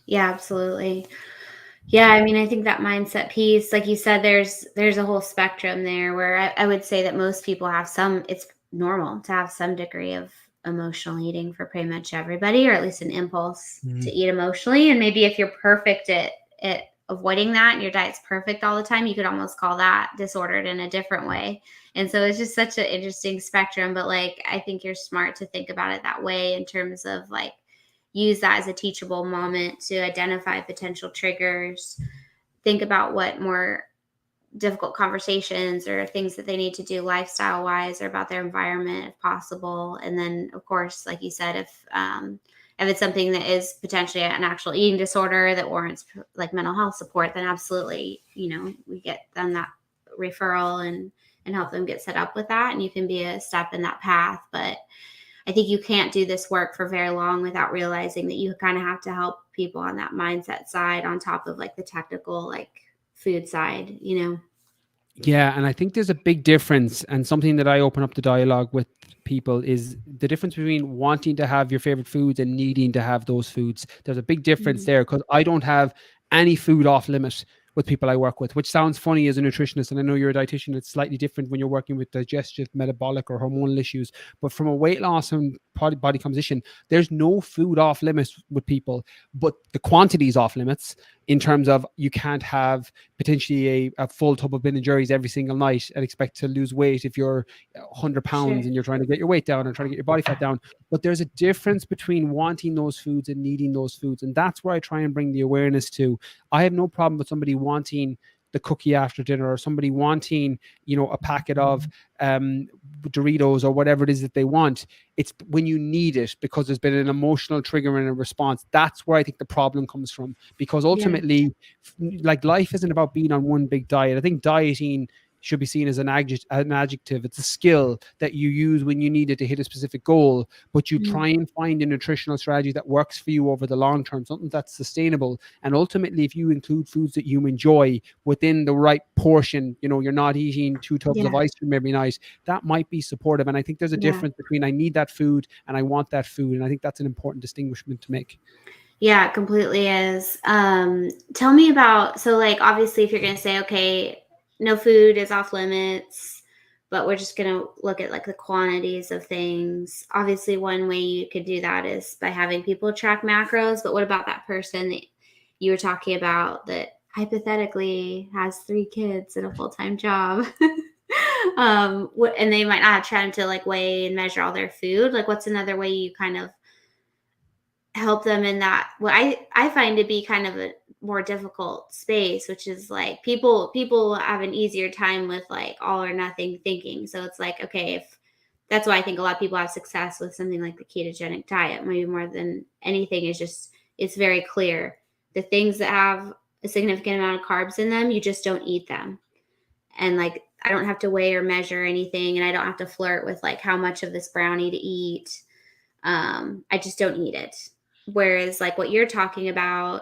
[SPEAKER 1] Yeah, absolutely. Yeah, I mean, I think that mindset piece, like you said, there's a whole spectrum there where I would say that most people have some, it's normal to have some degree of emotional eating for pretty much everybody, or at least an impulse to
[SPEAKER 2] Mhm.
[SPEAKER 1] eat emotionally. And maybe if you're perfect at avoiding that and your diet's perfect all the time, you could almost call that disordered in a different way. And so it's just such an interesting spectrum. But like, I think you're smart to think about it that way in terms of like, use that as a teachable moment to identify potential triggers, think about what more difficult conversations or things that they need to do lifestyle wise or about their environment if possible. And then of course, like you said, if it's something that is potentially an actual eating disorder that warrants like mental health support, then absolutely, we get them that referral and help them get set up with that, and you can be a step in that path. But I think you can't do this work for very long without realizing that you kind of have to help people on that mindset side on top of like the technical, like food side.
[SPEAKER 2] Yeah, and I think there's a big difference, and something that I open up the dialogue with people is the difference between wanting to have your favorite foods and needing to have those foods. There's a big difference
[SPEAKER 1] Mhm.
[SPEAKER 2] there, because I don't have any food off limit with people I work with, which sounds funny as a nutritionist. And I know you're a dietitian, it's slightly different when you're working with digestive, metabolic, or hormonal issues. But from a weight loss and body composition, there's no food off limits with people, but the quantity is off limits in terms of you can't have potentially a full tub of Ben and Jerry's every single night and expect to lose weight if you're 100
[SPEAKER 1] Sure.
[SPEAKER 2] pounds and you're trying to get your weight down and trying to get your body fat down. But there's a difference between wanting those foods and needing those foods. And that's where I try and bring the awareness to. I have no problem with somebody wanting the cookie after dinner, or somebody wanting, a packet of Doritos or whatever it is that they want. It's when you need it because there's been an emotional trigger and a response. That's where I think the problem comes from, because
[SPEAKER 1] Yeah.
[SPEAKER 2] ultimately, like, life isn't about being on one big diet. I think dieting should be seen as an adjective. It's a skill that you use when you need it to hit a specific goal, but you
[SPEAKER 1] Mhm.
[SPEAKER 2] try and find a nutritional strategy that works for you over the long term, something that's sustainable. And ultimately, if you include foods that you enjoy within the right portion, you're not eating 2 tubs of
[SPEAKER 1] Yeah.
[SPEAKER 2] ice cream every night, that might be supportive. And I think there's a
[SPEAKER 1] Yeah.
[SPEAKER 2] difference between I need that food and I want that food. And I think that's an important distinguishment to make.
[SPEAKER 1] Yeah, it completely is. Tell me about, so like obviously if you're gonna say, okay, no food is off limits, but we're just gonna look at like the quantities of things. Obviously, one way you could do that is by having people track macros, but what about that person that you were talking about that hypothetically has 3 kids and a full-time job? And they might not have time to like weigh and measure all their food. Like, what's another way you kind of help them in that, what I find to be kind of a more difficult space, which is like people have an easier time with like all or nothing thinking. So it's like, okay, if that's why I think a lot of people have success with something like the ketogenic diet, maybe more than anything, is just it's very clear. The things that have a significant amount of carbs in them, you just don't eat them. And like I don't have to weigh or measure anything, and I don't have to flirt with like how much of this brownie to eat. I just don't eat it. Whereas like what you're talking about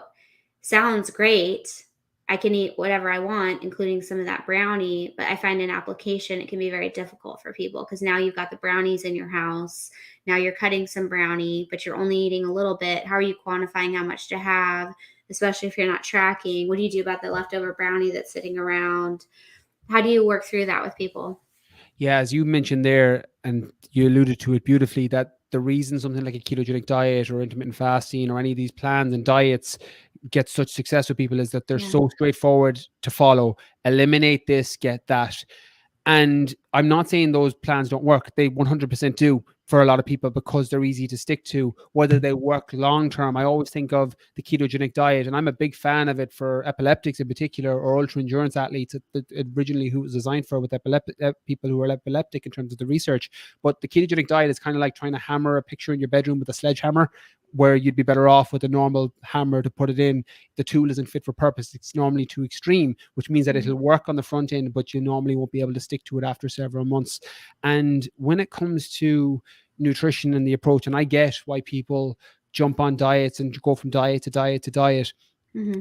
[SPEAKER 1] sounds great. I can eat whatever I want, including some of that brownie, but I find in application it can be very difficult for people because now you've got the brownies in your house. Now you're cutting some brownie, but you're only eating a little bit. How are you quantifying how much to have, especially if you're not tracking? What do you do about the leftover brownie that's sitting around? How do you work through that with people?
[SPEAKER 2] Yeah, as you mentioned there, and you alluded to it beautifully, that the reason something like a ketogenic diet or intermittent fasting or any of these plans and diets get such success with people is that they're
[SPEAKER 1] Yeah.
[SPEAKER 2] so straightforward to follow. Eliminate this, get that. And I'm not saying those plans don't work. They 100% do. for a lot of people because they're easy to stick to. Whether they work long term, I always think of the ketogenic diet, and I'm a big fan of it for epileptics in particular, or ultra endurance athletes. Originally, who it was designed for with people who are epileptic in terms of the research. But the ketogenic diet is kind of like trying to hammer a picture in your bedroom with a sledgehammer, where you'd be better off with a normal hammer to put it in. The tool isn't fit for purpose. It's normally too extreme, which means that it'll work on the front end, but you normally won't be able to stick to it after several months. And when it comes to nutrition and the approach, and I get why people jump on diets and go from diet to diet to diet,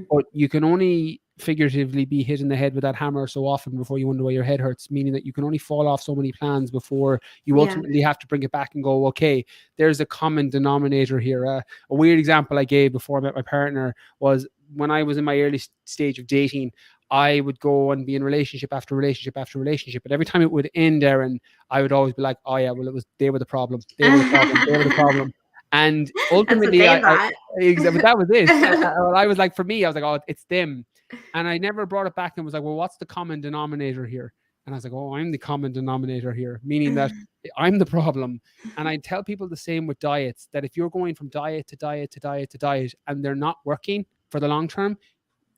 [SPEAKER 2] but you can only figuratively be hit in the head with that hammer so often before you wonder why your head hurts, meaning that you can only fall off so many plans before you
[SPEAKER 1] Yeah.
[SPEAKER 2] ultimately have to bring it back and go, okay, there's a common denominator here. A weird example I gave before I met my partner was when I was in my early stage of dating, I would go and be in relationship after relationship after relationship. But every time it would end, Erin, I would always be like, oh yeah, well, they were the problem. They were the problem. They were the problem. And
[SPEAKER 1] That's what
[SPEAKER 2] ultimately,
[SPEAKER 1] they thought.
[SPEAKER 2] but that was it. I was like, for me, I was like, oh, it's them. And I never brought it back and was like, well, what's the common denominator here? And I was like, oh, I'm the common denominator here, meaning that I'm the problem. And I tell people the same with diets, that if you're going from diet to diet to diet to diet and they're not working for the long term,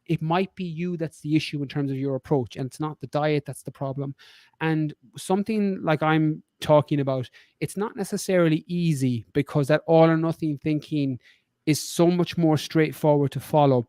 [SPEAKER 2] it might be you that's the issue in terms of your approach, and it's not the diet that's the problem. And something like I'm talking about, it's not necessarily easy, because that all or nothing thinking is so much more straightforward to follow.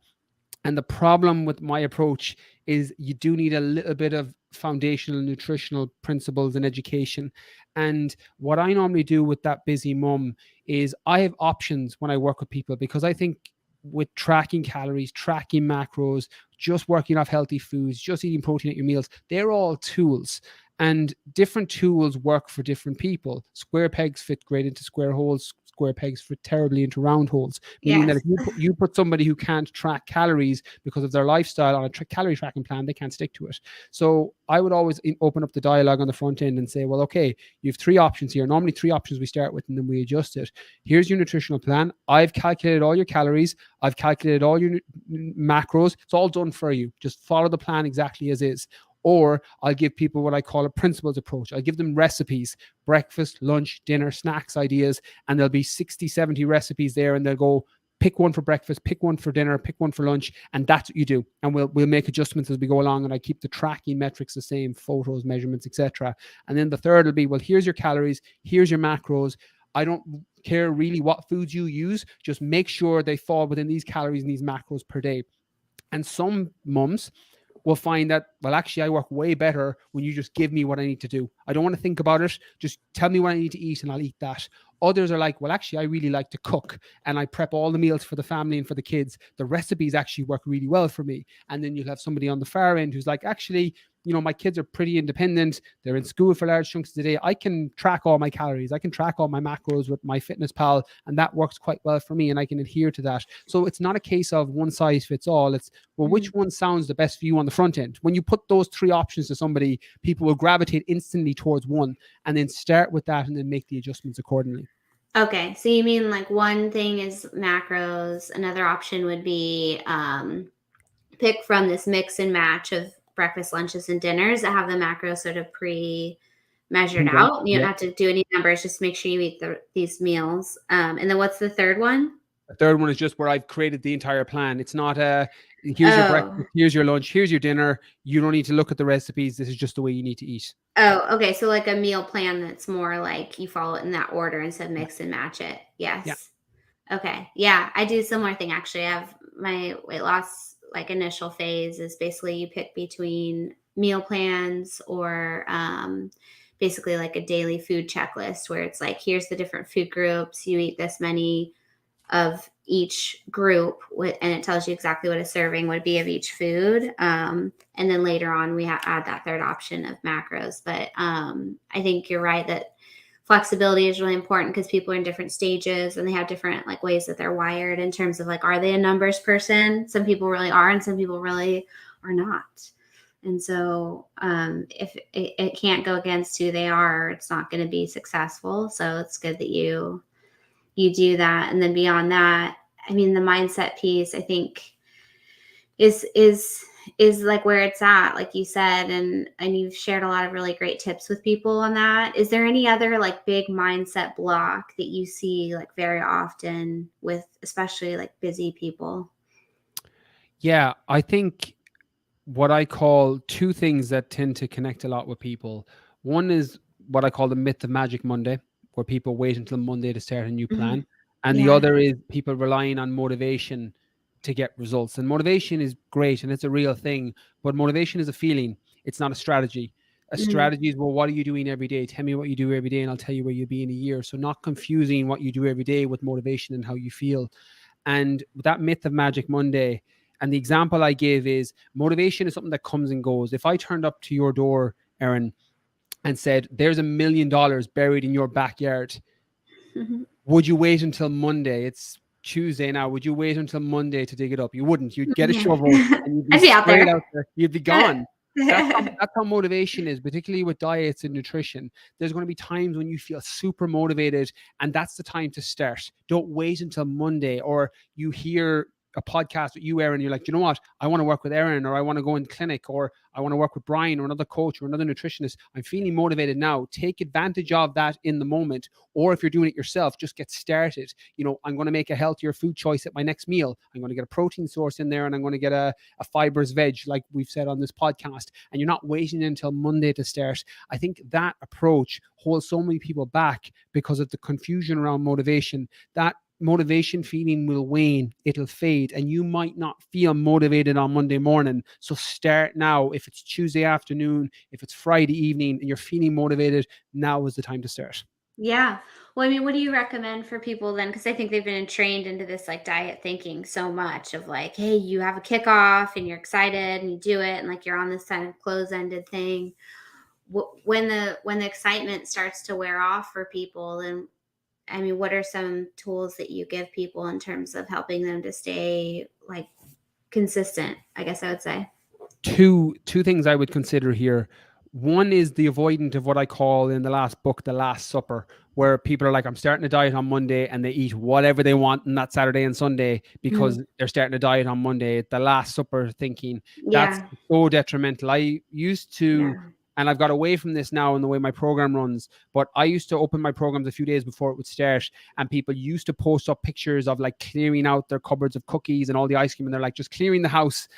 [SPEAKER 2] And the problem with my approach is you do need a little bit of foundational nutritional principles and education. And what I normally do with that busy mum is I have options when I work with people, because I think with tracking calories, tracking macros, just working off healthy foods, just eating protein at your meals, they're all tools. And different tools work for different people. Square pegs fit great into square holes. Square pegs fit terribly into round holes. Meaning that
[SPEAKER 1] Yes.
[SPEAKER 2] if you put somebody who can't track calories because of their lifestyle on a calorie tracking plan, they can't stick to it. So I would always open up the dialogue on the front end and say, well, okay, you have three options here. Normally 3 options we start with, and then we adjust it. Here's your nutritional plan. I've calculated all your calories. I've calculated all your macros. It's all done for you. Just follow the plan exactly as is. Or I'll give people what I call a principles approach. I'll give them recipes, breakfast, lunch, dinner, snacks, ideas, and there'll be 60, 70 recipes there, and they'll go, pick one for breakfast, pick one for dinner, pick one for lunch, and that's what you do. And we'll make adjustments as we go along, and I keep the tracking metrics the same, photos, measurements, etc. And then the third will be, well, here's your calories, here's your macros. I don't care really what foods you use, just make sure they fall within these calories and these macros per day. And some mums will find that, well, actually, I work way better when you just give me what I need to do. I don't want to think about it. Just tell me what I need to eat and I'll eat that. Others are like, well, actually, I really like to cook and I prep all the meals for the family and for the kids. The recipes actually work really well for me. And then you'll have somebody on the far end who's like, actually, my kids are pretty independent. They're in school for large chunks of the day. I can track all my calories. I can track all my macros with MyFitnessPal, and that works quite well for me, and I can adhere to that. So it's not a case of one size fits all. It's, well, which one sounds the best for you on the front end? When you put those 3 options to somebody, people will gravitate instantly towards one, and then start with that and then make the adjustments accordingly.
[SPEAKER 1] Okay, so you mean like one thing is macros, another option would be pick from this mix and match of breakfast, lunches, and dinners that have the macros sort of pre-measured out. You don't
[SPEAKER 2] Yeah.
[SPEAKER 1] have to do any numbers, just make sure you eat these meals. And then what's the third one?
[SPEAKER 2] The third one is just where I've created the entire plan. It's not here's your breakfast, here's your lunch, here's your dinner. You don't need to look at the recipes. This is just the way you need to eat.
[SPEAKER 1] Oh, okay. So like a meal plan that's more like you follow it in that order instead of mix and match it.
[SPEAKER 2] Yeah.
[SPEAKER 1] Yes. Okay. Yeah, I do a similar thing actually. I have my weight loss like initial phase is basically you pick between meal plans or basically like a daily food checklist where it's like here's the different food groups, you eat this many of each group and it tells you exactly what a serving would be of each food. And then later on we add that third option of macros. But I think you're right that flexibility is really important because people are in different stages and they have different like ways that they're wired in terms of like, are they a numbers person? Some people really are and some people really are not. And so if it can't go against who they are, it's not going to be successful. So it's good that you do that. And then beyond that, I mean, the mindset piece, I think is is like where it's at, like you said, and you've shared a lot of really great tips with people on that. Is there any other like big mindset block that you see like very often with especially like busy people?
[SPEAKER 2] Yeah, I think what I call two things that tend to connect a lot with people. One is what I call the myth of Magic Monday, where people wait until Monday to start a new
[SPEAKER 1] Mhm.
[SPEAKER 2] plan. And the
[SPEAKER 1] Yeah.
[SPEAKER 2] other is people relying on motivation to get results. And motivation is great and it's a real thing, but motivation is a feeling, it's not a strategy. A
[SPEAKER 1] Mhm.
[SPEAKER 2] strategy is, well, what are you doing every day? Tell me what you do every day, and I'll tell you where you'll be in a year. So, not confusing what you do every day with motivation and how you feel. And that myth of Magic Monday, and the example I give is motivation is something that comes and goes. If I turned up to your door, Erin, and said, "There's $1 million buried in your backyard,"
[SPEAKER 1] Mhm.
[SPEAKER 2] would you wait until Monday? It's Tuesday now. Would you wait until Monday to dig it up? You wouldn't. You'd get a
[SPEAKER 1] Yeah.
[SPEAKER 2] shovel and you'd be
[SPEAKER 1] I'd be out
[SPEAKER 2] straight
[SPEAKER 1] there.
[SPEAKER 2] out there. You'd be gone. That's how motivation is, particularly with diets and nutrition. There's going to be times when you feel super motivated, and that's the time to start. Don't wait until Monday, or you hear a podcast with you, Erin, you're like, you know what? I want to work with Erin, or I want to go in clinic, or I want to work with Brian or another coach or another nutritionist. I'm feeling motivated now. Take advantage of that in the moment. Or if you're doing it yourself, just get started. I'm going to make a healthier food choice at my next meal. I'm going to get a protein source in there, and I'm going to get a fibers veg, like we've said on this podcast. And you're not waiting until Monday to start. I think that approach holds so many people back because of the confusion around motivation. That motivation feeling will wane, it'll fade, and you might not feel motivated on Monday morning. So start now. If it's Tuesday afternoon, if it's Friday evening, and you're feeling motivated, now is the time to start.
[SPEAKER 1] Yeah. Well, I mean, what do you recommend for people then? Because I think they've been trained into this like diet thinking so much of like, hey, you have a kickoff and you're excited and you do it and like you're on this kind of close ended thing. When the excitement starts to wear off for people, and I mean, what are some tools that you give people in terms of helping them to stay like consistent? I guess I would say.
[SPEAKER 2] Two things I would consider here. One is the avoidant of what I call in the last book, the Last Supper, where people are like, I'm starting a diet on Monday, and they eat whatever they want on that Saturday and Sunday
[SPEAKER 1] Mhm.
[SPEAKER 2] because they're starting a diet on Monday. The Last Supper thinking, that's
[SPEAKER 1] Yeah.
[SPEAKER 2] so detrimental. I used to,
[SPEAKER 1] Yeah.
[SPEAKER 2] and I've got away from this now in the way my program runs, but I used to open my programs a few days before it would start, and people used to post up pictures of like clearing out their cupboards of cookies and all the ice cream, and they're like, just clearing the house.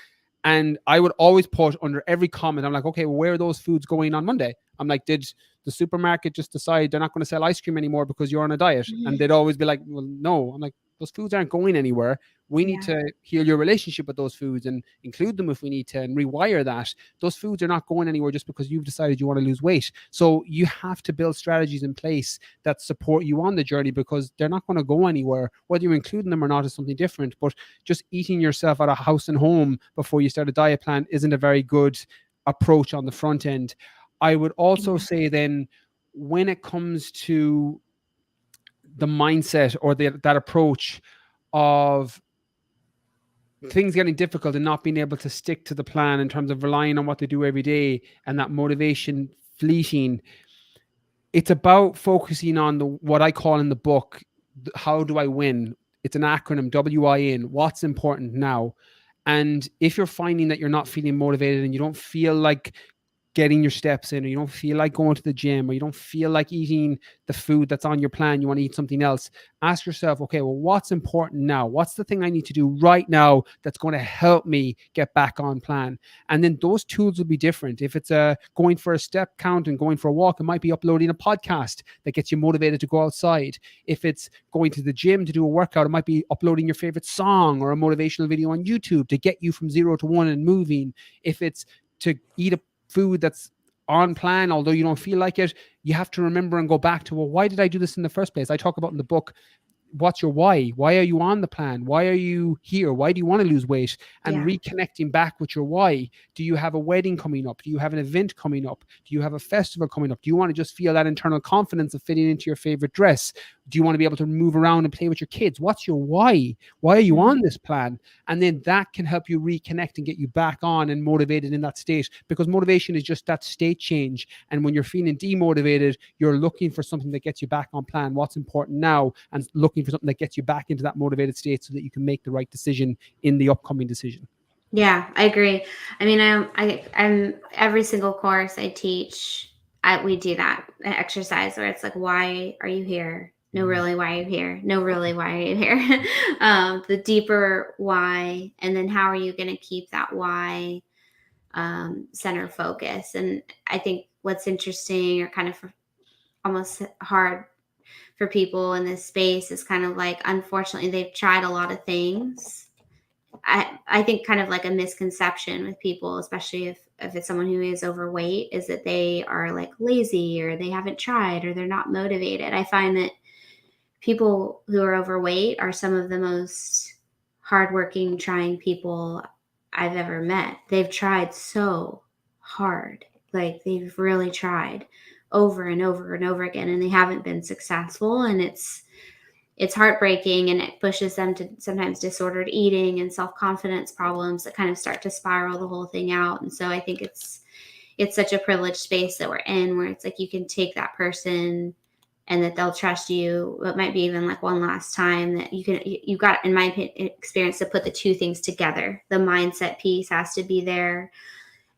[SPEAKER 2] And I would always put under every comment, I'm like, okay, well, where are those foods going on Monday? I'm like, did the supermarket just decide they're not going to sell ice cream anymore because you're on a diet? And they'd always be like, well, no. I'm like, those foods aren't going anywhere. We need
[SPEAKER 1] Yeah.
[SPEAKER 2] to heal your relationship with those foods and include them if we need to and rewire that. Those foods are not going anywhere just because you've decided you want to lose weight. So you have to build strategies in place that support you on the journey because they're not going to go anywhere. Whether you're including them or not is something different. But just eating yourself out of house and home before you start a diet plan isn't a very good approach on the front end. I would also
[SPEAKER 1] Yeah.
[SPEAKER 2] say then, when it comes to the mindset or that approach of things getting difficult and not being able to stick to the plan in terms of relying on what they do every day and that motivation fleeting, it's about focusing on what I call in the book, how do I win? It's an acronym, WIN, what's important now. And if you're finding that you're not feeling motivated and you don't feel like getting your steps in, or you don't feel like going to the gym, or you don't feel like eating the food that's on your plan, you want to eat something else, ask yourself, okay, well, what's important now? What's the thing I need to do right now that's going to help me get back on plan? And then those tools will be different. If it's going for a step count and going for a walk, it might be uploading a podcast that gets you motivated to go outside. If it's going to the gym to do a workout, it might be uploading your favorite song or a motivational video on YouTube to get you from 0 to 1 and moving. If it's to eat a food that's on plan, although you don't feel like it, you have to remember and go back to, well, why did I do this in the first place? I talk about in the book, what's your why? Why are you on the plan? Why are you here? Why do you want to lose weight? And
[SPEAKER 1] Yeah.
[SPEAKER 2] reconnecting back with your why. Do you have a wedding coming up? Do you have an event coming up? Do you have a festival coming up? Do you want to just feel that internal confidence of fitting into your favorite dress? Do you want to be able to move around and play with your kids? What's your why? Why are you
[SPEAKER 1] Mhm.
[SPEAKER 2] on this plan? And then that can help you reconnect and get you back on and motivated in that state, because motivation is just that state change. And when you're feeling demotivated, you're looking for something that gets you back on plan. What's important now, and looking for something that gets you back into that motivated state so that you can make the right decision in the upcoming decision.
[SPEAKER 1] Yeah, I agree. I mean, I'm every single course I teach, we do that exercise where it's like, why are you here? No,
[SPEAKER 2] Mm.
[SPEAKER 1] really, why are you here? No, really, why are you here? The deeper why, and then how are you going to keep that why center focus? And I think what's interesting or kind of almost hard for people in this space is kind of like, unfortunately, they've tried a lot of things. I think kind of like a misconception with people, especially if it's someone who is overweight, is that they are like lazy or they haven't tried or they're not motivated. I find that people who are overweight are some of the most hardworking, trying people I've ever met. They've tried so hard. Like they've really tried over and over and over again, and they haven't been successful. And it's heartbreaking, and it pushes them to sometimes disordered eating and self-confidence problems that kind of start to spiral the whole thing out. And so I think it's such a privileged space that we're in, where it's like you can take that person and that they'll trust you. It might be even like one last time that you got, in my experience, to put the two things together. The mindset piece has to be there,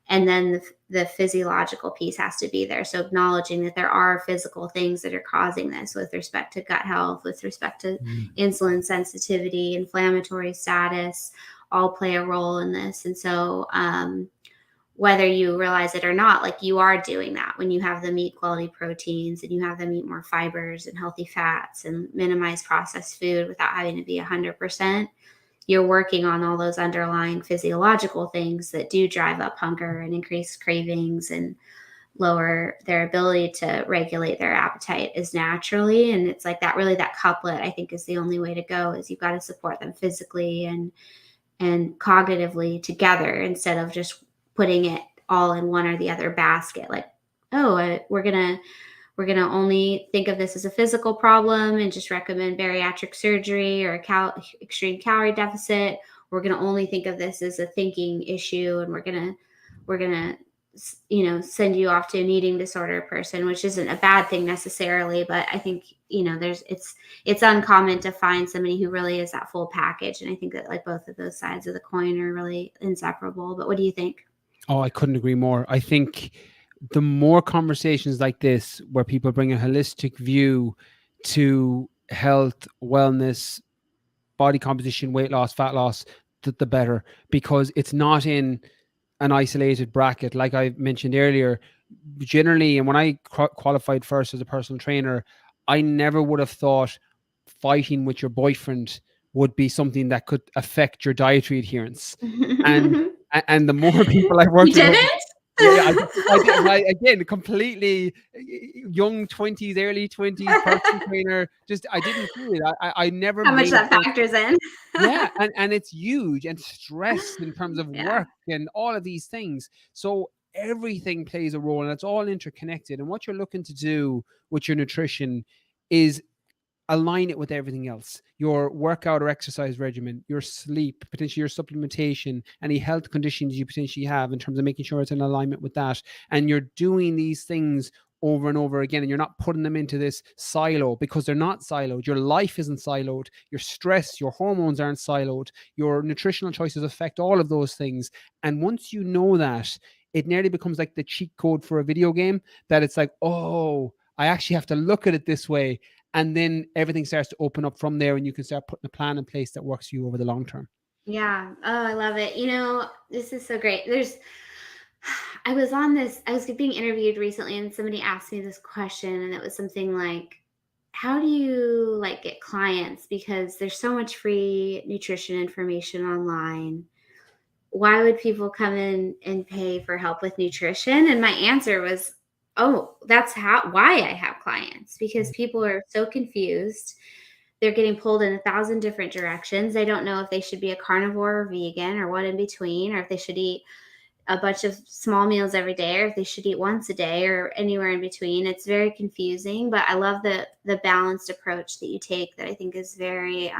[SPEAKER 1] and then the physiological piece has to be there. So acknowledging that there are physical things that are causing this, with respect to gut health, with respect to
[SPEAKER 2] Mm.
[SPEAKER 1] insulin sensitivity, inflammatory status, all play a role in this. And so whether you realize it or not, like, you are doing that when you have them eat quality proteins and you have them eat more fibers and healthy fats and minimize processed food without having to be 100%. You're working on all those underlying physiological things that do drive up hunger and increase cravings and lower their ability to regulate their appetite as naturally. And it's like that, really, that couplet, I think, is the only way to go. Is you've got to support them physically and cognitively together, instead of just putting it all in one or the other basket. Like, oh, we're gonna only think of this as a physical problem and just recommend bariatric surgery or a extreme calorie deficit. We're gonna only think of this as a thinking issue, and we're gonna send you off to an eating disorder person, which isn't a bad thing necessarily. But I think it's uncommon to find somebody who really is that full package, and I think that, like, both of those sides of the coin are really inseparable. But what do you think?
[SPEAKER 2] Oh, I couldn't agree more. I think the more conversations like this, where people bring a holistic view to health, wellness, body composition, weight loss, fat loss, the better, because it's not in an isolated bracket. Like I mentioned earlier, generally, and when I qualified first as a personal trainer, I never would have thought fighting with your boyfriend would be something that could affect your dietary adherence. And
[SPEAKER 1] You
[SPEAKER 2] and the more people I've worked with over,
[SPEAKER 1] didn't?
[SPEAKER 2] yeah, yeah, I did. Again, completely young 20s, early 20s, personal trainer. Just I didn't do it. I never
[SPEAKER 1] How much
[SPEAKER 2] made
[SPEAKER 1] that
[SPEAKER 2] that.
[SPEAKER 1] factors in?
[SPEAKER 2] Yeah, and it's huge, and stress in terms of
[SPEAKER 1] Yeah.
[SPEAKER 2] work and all of these things. So everything plays a role, and it's all interconnected. And what you're looking to do with your nutrition is align it with everything else: your workout or exercise regimen, your sleep, potentially your supplementation, any health conditions you potentially have, in terms of making sure it's in alignment with that. And you're doing these things over and over again, and you're not putting them into this silo, because they're not siloed. Your life isn't siloed. Your stress, your hormones aren't siloed. Your nutritional choices affect all of those things. And once you know that, it nearly becomes like the cheat code for a video game, that it's like, oh, I actually have to look at it this way. And then everything starts to open up from there, and you can start putting a plan in place that works for you over the long term.
[SPEAKER 1] Yeah. Oh, I love it. This is so great. I was being interviewed recently, and somebody asked me this question, and it was something like, how do you, like, get clients? Because there's so much free nutrition information online. Why would people come in and pay for help with nutrition? And my answer was, oh, why I have clients, because people are so confused. They're getting pulled in 1,000 different directions. They don't know if they should be a carnivore or vegan or what in between, or if they should eat a bunch of small meals every day, or if they should eat once a day, or anywhere in between. It's very confusing, but I love the balanced approach that you take, that I think is very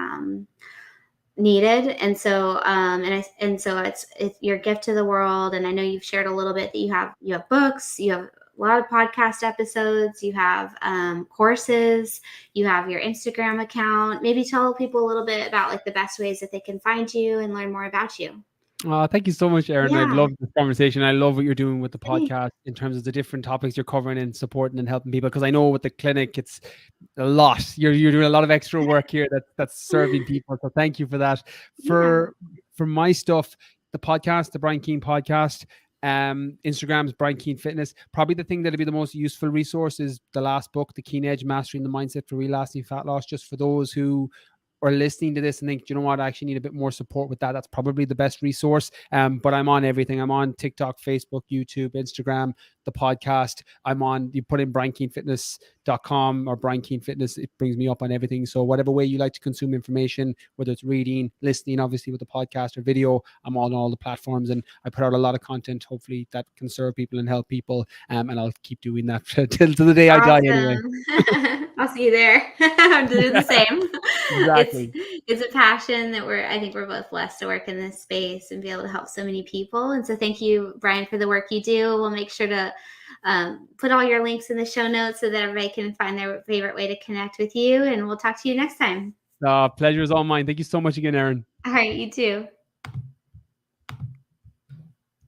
[SPEAKER 1] needed. And so it's your gift to the world. And I know you've shared a little bit that you have books, you have a lot of podcast episodes, you have courses, you have your Instagram account. Maybe tell people a little bit about, like, the best ways that they can find you and learn more about you.
[SPEAKER 2] Thank you so much, Erin. I
[SPEAKER 1] Yeah.
[SPEAKER 2] love this conversation. I love what you're doing with the
[SPEAKER 1] Thanks.
[SPEAKER 2] podcast in terms of the different topics you're covering and supporting and helping people. Because I know with the clinic, it's a lot. You're doing a lot of extra work here that's serving people. So thank you for that.
[SPEAKER 1] Yeah.
[SPEAKER 2] For my stuff, the podcast, the Brian Keane podcast, Instagram's Brian Keane Fitness. Probably the thing that'll be the most useful resource is the last book, The Keen Edge: Mastering the Mindset for Real Lasting Fat Loss. Just for those who are listening to this and think, you know what, I actually need a bit more support with that. That's probably the best resource. But I'm on everything. I'm on TikTok, Facebook, YouTube, Instagram, the podcast. I'm on, you put in briankeenfitness.com or Brian Keane Fitness, it brings me up on everything. So whatever way you like to consume information, whether it's reading, listening, obviously with the podcast or video, I'm on all the platforms, and I put out a lot of content, hopefully that can serve people and help people. And I'll keep doing that till the day I die anyway.
[SPEAKER 1] Awesome. I'll see you there. I'm doing the same. It's
[SPEAKER 2] Exactly.
[SPEAKER 1] it's a passion that I think we're both blessed to work in this space and be able to help so many people. And so thank you, Brian, for the work you do. We'll make sure to put all your links in the show notes so that everybody can find their favorite way to connect with you. And we'll talk to you next time.
[SPEAKER 2] Pleasure is all mine. Thank you so much again, Erin.
[SPEAKER 1] All right, you too.